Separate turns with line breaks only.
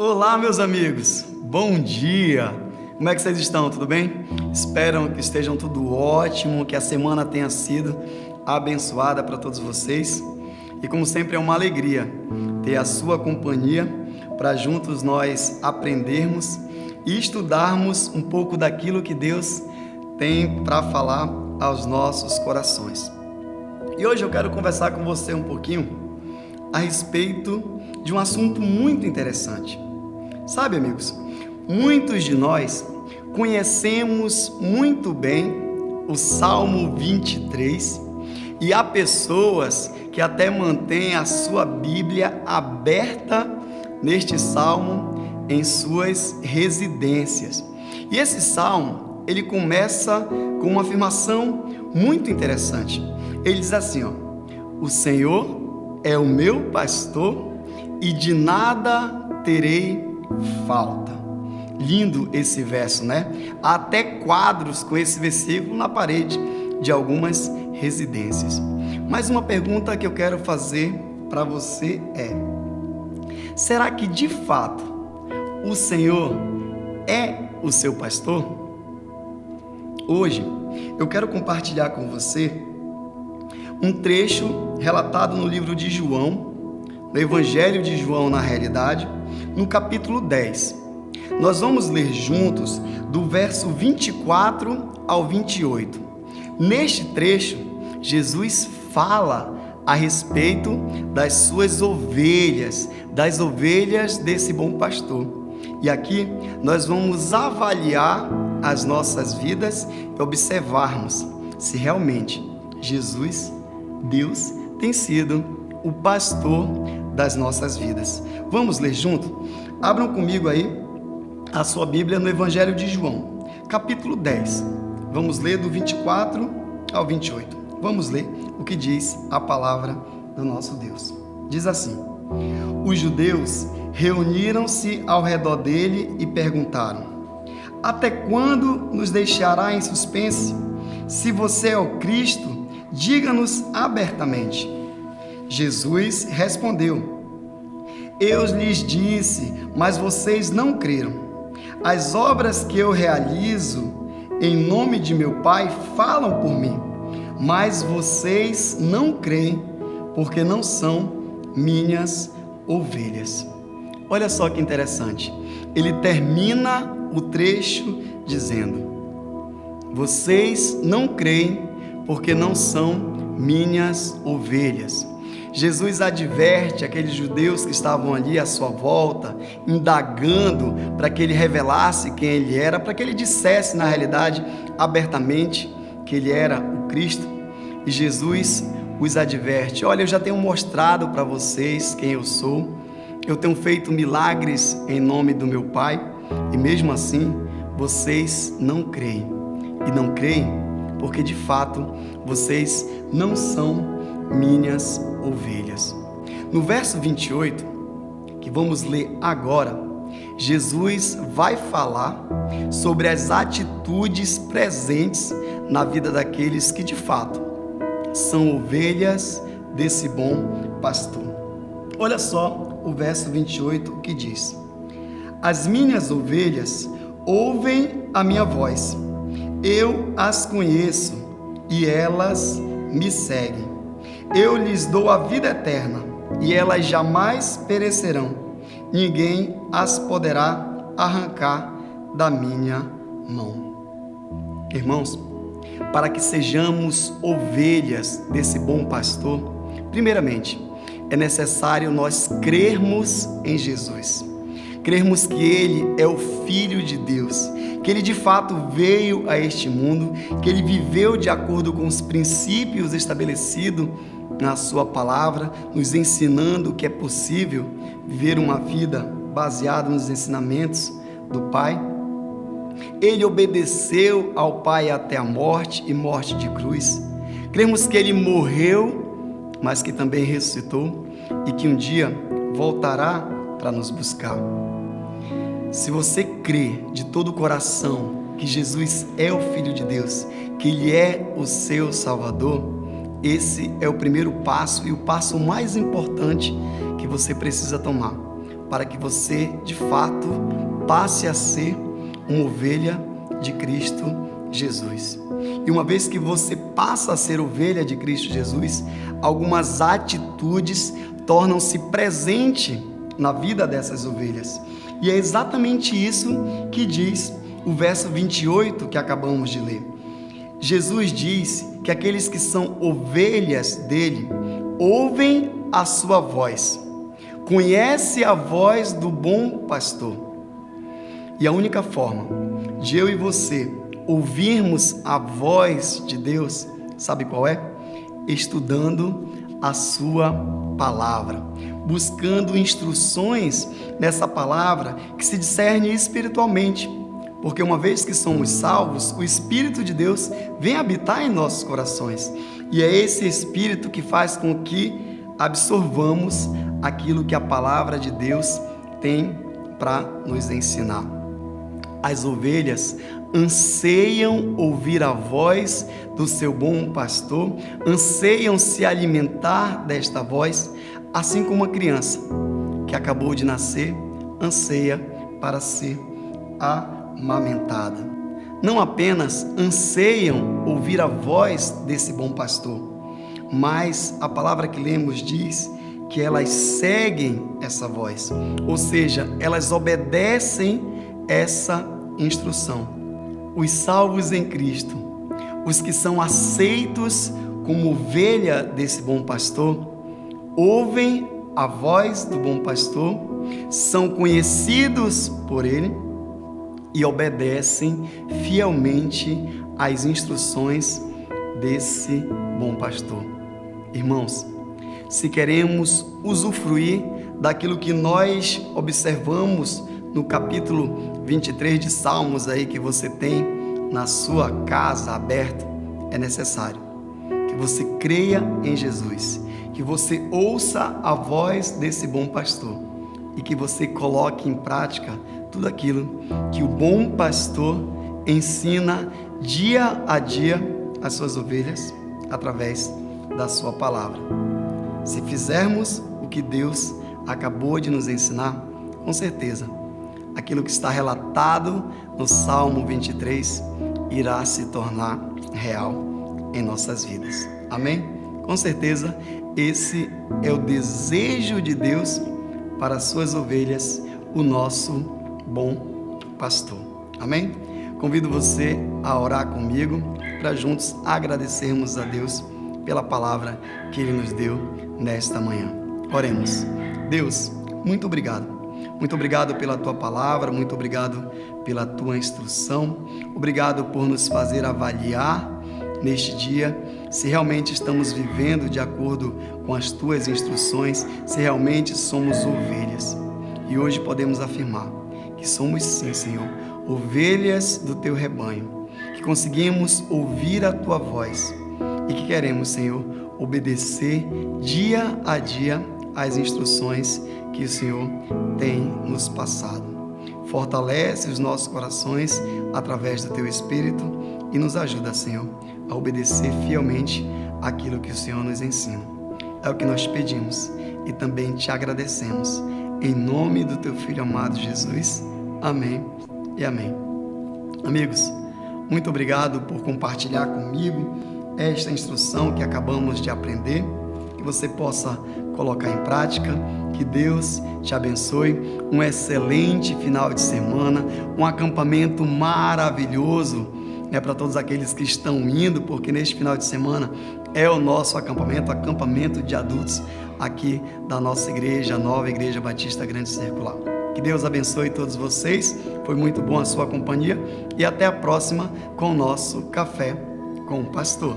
Olá, meus amigos, bom dia! Como é que vocês estão? Tudo bem? Espero que estejam tudo ótimo, que a semana tenha sido abençoada para todos vocês. E como sempre é uma alegria ter a sua companhia para juntos nós aprendermos e estudarmos um pouco daquilo que Deus tem para falar aos nossos corações. E hoje eu quero conversar com você um pouquinho a respeito de um assunto muito interessante. Sabe, amigos, muitos de nós conhecemos muito bem o Salmo 23 e há pessoas que até mantêm a sua Bíblia aberta neste Salmo em suas residências. E esse Salmo, ele começa com uma afirmação muito interessante. Ele diz assim, o Senhor é o meu pastor e de nada terei falta. Lindo esse verso, né? Há até quadros com esse versículo na parede de algumas residências. Mas uma pergunta que eu quero fazer para você é: será que de fato o Senhor é o seu pastor? Hoje eu quero compartilhar com você um trecho relatado no livro de João, no Evangelho de João, na realidade, no capítulo 10. Nós vamos ler juntos do verso 24 ao 28. Neste trecho, Jesus fala a respeito das suas ovelhas, das ovelhas desse bom pastor. E aqui nós vamos avaliar as nossas vidas e observarmos se realmente Jesus, Deus, tem sido o pastor das nossas vidas. Vamos ler junto? Abram comigo aí a sua Bíblia no Evangelho de João, capítulo 10. Vamos ler do 24 ao 28. Vamos ler o que diz a palavra do nosso Deus. Diz assim: os judeus reuniram-se ao redor dele e perguntaram: até quando nos deixará em suspense? Se você é o Cristo, diga-nos abertamente. Jesus respondeu: eu lhes disse, mas vocês não creram. As obras que eu realizo em nome de meu Pai falam por mim, mas vocês não creem, porque não são minhas ovelhas. Olha só que interessante. Ele termina o trecho dizendo: vocês não creem, porque não são minhas ovelhas. Jesus adverte aqueles judeus que estavam ali à sua volta, indagando para que ele revelasse quem ele era, para que ele dissesse, na realidade, abertamente que ele era o Cristo. E Jesus os adverte: olha, eu já tenho mostrado para vocês quem eu sou, eu tenho feito milagres em nome do meu Pai, e mesmo assim, vocês não creem. E não creem porque, de fato, vocês não são minhas ovelhas. No verso 28, que vamos ler agora, Jesus vai falar sobre as atitudes presentes na vida daqueles que de fato são ovelhas desse bom pastor. Olha só o verso 28 que diz: as minhas ovelhas ouvem a minha voz, eu as conheço e elas me seguem. Eu lhes dou a vida eterna, e elas jamais perecerão. Ninguém as poderá arrancar da minha mão. Irmãos, para que sejamos ovelhas desse bom pastor, primeiramente, é necessário nós crermos em Jesus. Crermos que Ele é o Filho de Deus, que Ele de fato veio a este mundo, que Ele viveu de acordo com os princípios estabelecidos na sua palavra, nos ensinando que é possível viver uma vida baseada nos ensinamentos do Pai. Ele obedeceu ao Pai até a morte e morte de cruz. Cremos que Ele morreu, mas que também ressuscitou e que um dia voltará para nos buscar. Se você crê de todo o coração que Jesus é o Filho de Deus, que Ele é o seu Salvador, esse é o primeiro passo e o passo mais importante que você precisa tomar para que você, de fato, passe a ser uma ovelha de Cristo Jesus. E uma vez que você passa a ser ovelha de Cristo Jesus, algumas atitudes tornam-se presentes na vida dessas ovelhas. E é exatamente isso que diz o verso 28 que acabamos de ler. Jesus diz que aqueles que são ovelhas dele ouvem a sua voz, conhece a voz do bom pastor. E a única forma de eu e você ouvirmos a voz de Deus, sabe qual é? Estudando a sua palavra, buscando instruções nessa palavra que se discerne espiritualmente, porque uma vez que somos salvos, o Espírito de Deus vem habitar em nossos corações, e é esse Espírito que faz com que absorvamos aquilo que a palavra de Deus tem para nos ensinar. As ovelhas anseiam ouvir a voz do seu bom pastor, anseiam se alimentar desta voz, assim como uma criança que acabou de nascer anseia para ser amamentada. Não apenas anseiam ouvir a voz desse bom pastor, mas a palavra que lemos diz que elas seguem essa voz, ou seja, elas obedecem essa instrução. Os salvos em Cristo, os que são aceitos como ovelha desse bom pastor, ouvem a voz do bom pastor, são conhecidos por ele e obedecem fielmente às instruções desse bom pastor. Irmãos, se queremos usufruir daquilo que nós observamos no capítulo 23 de Salmos aí que você tem na sua casa aberto, é necessário que você creia em Jesus, que você ouça a voz desse bom pastor e que você coloque em prática tudo aquilo que o bom pastor ensina dia a dia às suas ovelhas através da sua palavra. Se fizermos o que Deus acabou de nos ensinar, com certeza, aquilo que está relatado no Salmo 23 irá se tornar real em nossas vidas. Amém? Com certeza, esse é o desejo de Deus para as suas ovelhas, o nosso bom pastor. Amém? Convido você a orar comigo para juntos agradecermos a Deus pela palavra que Ele nos deu nesta manhã. Oremos. Deus, muito obrigado. Muito obrigado pela Tua palavra, muito obrigado pela Tua instrução. Obrigado por nos fazer avaliar neste dia se realmente estamos vivendo de acordo com as Tuas instruções, se realmente somos ovelhas. E hoje podemos afirmar que somos sim, Senhor, ovelhas do Teu rebanho, que conseguimos ouvir a Tua voz e que queremos, Senhor, obedecer dia a dia às instruções que o Senhor tem nos passado. Fortalece os nossos corações através do Teu Espírito e nos ajuda, Senhor, a obedecer fielmente aquilo que o Senhor nos ensina. É o que nós pedimos e também te agradecemos. Em nome do Teu Filho amado Jesus. Amém e amém. Amigos, muito obrigado por compartilhar comigo esta instrução que acabamos de aprender, que você possa colocar em prática, que Deus te abençoe, um excelente final de semana, um acampamento maravilhoso, para todos aqueles que estão indo, porque neste final de semana é o nosso acampamento de adultos aqui da nossa igreja, a Nova Igreja Batista Grande Circular. Que Deus abençoe todos vocês, foi muito bom a sua companhia e até a próxima com o nosso Café com o Pastor.